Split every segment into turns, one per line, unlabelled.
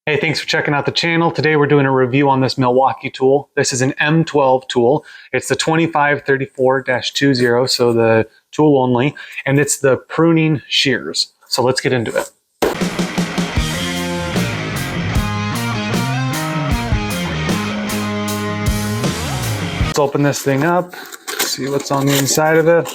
Hey, thanks for checking out the channel. Today we're doing a review on this Milwaukee tool. This is an M12 tool. It's the 2534-20, so the tool only, and it's the Pruning Shears. So let's get into it. Let's open this thing up, see what's on the inside of it.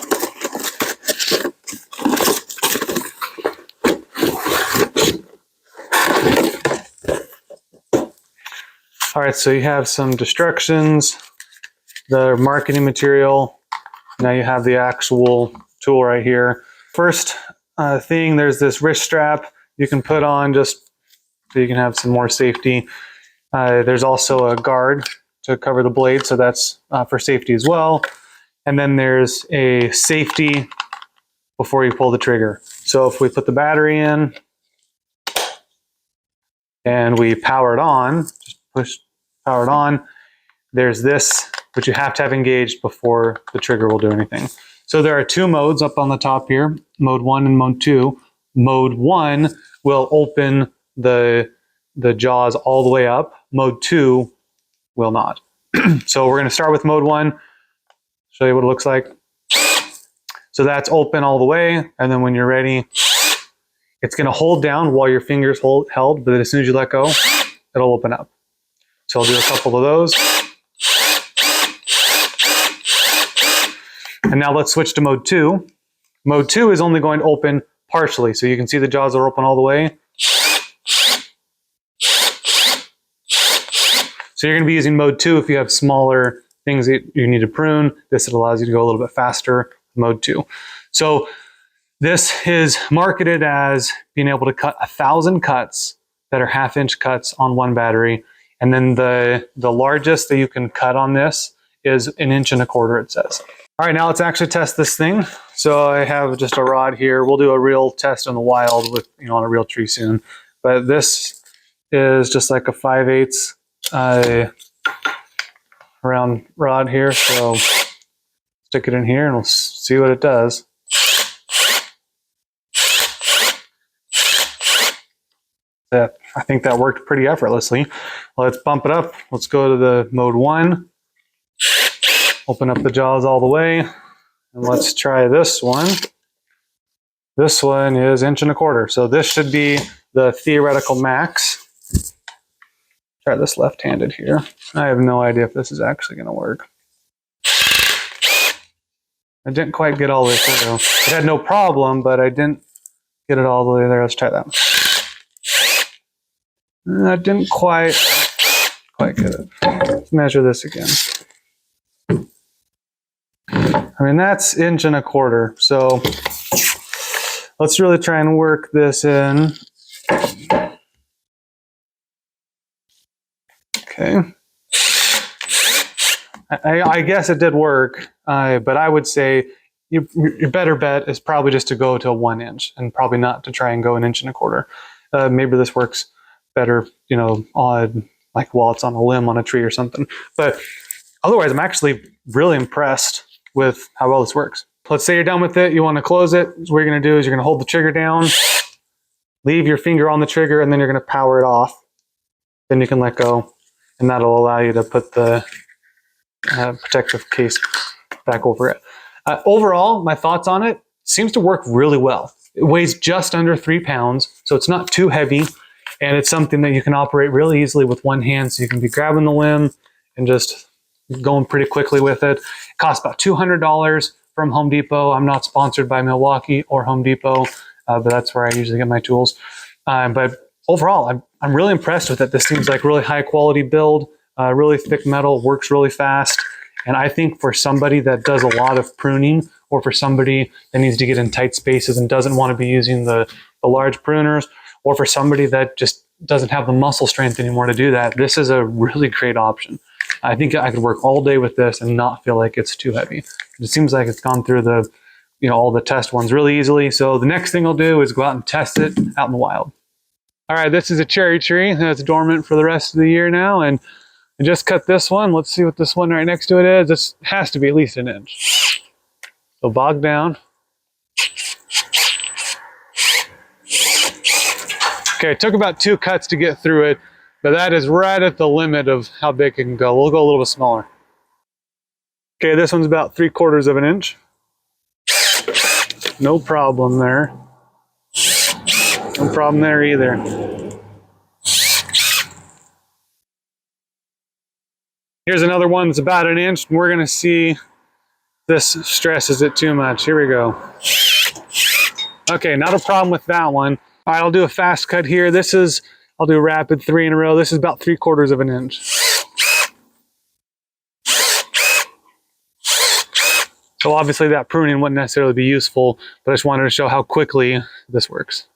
All right, so you have some instructions, the marketing material. Now you have the actual tool right here. First thing, there's this wrist strap you can put on just so you can have some more safety. There's also a guard to cover the blade, so that's for safety as well. And then there's a safety before you pull the trigger. So if we put the battery in and we power it on, just push power it on, there's this, which you have to have engaged before the trigger will do anything. So there are two modes up on the top here, mode 1 and mode 2. Mode 1 will open the jaws all the way up. Mode 2 will not. So we're going to start with mode 1, show you what it looks like. So that's open all the way, and then when you're ready, it's going to hold down while your fingers held, but as soon as you let go, it'll open up. So I'll do a couple of those. And now let's switch to mode 2. Mode 2 is only going to open partially, so you can see the jaws are open all the way. So you're going to be using mode 2 if you have smaller things that you need to prune. This allows you to go a little bit faster, mode 2. So this is marketed as being able to cut 1,000 cuts that are 1/2-inch cuts on one battery. And then the largest that you can cut on this is 1.25 inches, it says. All right, now let's actually test this thing. So I have just a rod here. We'll do a real test in the wild with, on a real tree soon. But this is just like a 5/8 round rod here. So stick it in here and we'll see what it does. I think that worked pretty effortlessly. Let's bump it up. Let's go to the mode 1. Open up the jaws all the way. And let's try this one. This one is 1.25 inches. So this should be the theoretical max. Try this left-handed here. I have no idea if this is actually going to work. I didn't quite get all the way through. It had no problem, but I didn't get it all the way there. Let's try that. I didn't quite get it. Let's measure this again. I mean, that's 1.25 inches. So let's really try and work this in. Okay. I guess it did work, but I would say your better bet is probably just to go to 1 inch and probably not to try and go 1.25 inches. Maybe this works better, on like while it's on a limb on a tree or something. But otherwise, I'm actually really impressed with how well this works. Let's say you're done with it, you want to close it. So what you're going to do is you're going to hold the trigger down, leave your finger on the trigger, and then you're going to power it off. Then you can let go, and that'll allow you to put the protective case back over it. Overall, my thoughts on it, seems to work really well. It weighs just under 3 pounds, so it's not too heavy. And it's something that you can operate really easily with one hand. So you can be grabbing the limb and just going pretty quickly with it. It costs about $200 from Home Depot. I'm not sponsored by Milwaukee or Home Depot, but that's where I usually get my tools. But overall, I'm really impressed with it. This seems like really high quality build, really thick metal, works really fast. And I think for somebody that does a lot of pruning, or for somebody that needs to get in tight spaces and doesn't want to be using the large pruners, or for somebody that just doesn't have the muscle strength anymore to do that, this is a really great option. I think I could work all day with this and not feel like it's too heavy. It seems like it's gone through the, all the test ones really easily. So the next thing I'll do is go out and test it out in the wild. All right, this is a cherry tree that's dormant for the rest of the year now. And I just cut this one. Let's see what this one right next to it is. This has to be at least 1 inch. So bog down. Okay, it took about 2 cuts to get through it, but that is right at the limit of how big it can go. We'll go a little bit smaller. Okay, this one's about 3/4 of an inch. No problem there. No problem there either. Here's another one that's about 1 inch, and we're gonna see if this stresses it too much. Here we go. Okay, not a problem with that one. All right, I'll do a fast cut here. I'll do rapid 3 in a row. This is about 3/4 of an inch. So obviously that pruning wouldn't necessarily be useful, but I just wanted to show how quickly this works.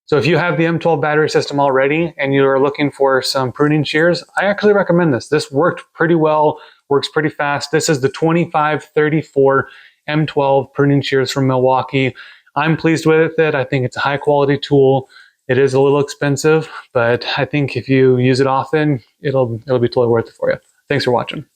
So if you have the M12 battery system already and you are looking for some pruning shears, I actually recommend this. This worked pretty well, works pretty fast. This is the 2534 M12 pruning shears from Milwaukee. I'm pleased with it. I think it's a high quality tool. It is a little expensive, but I think if you use it often, it'll be totally worth it for you. Thanks for watching.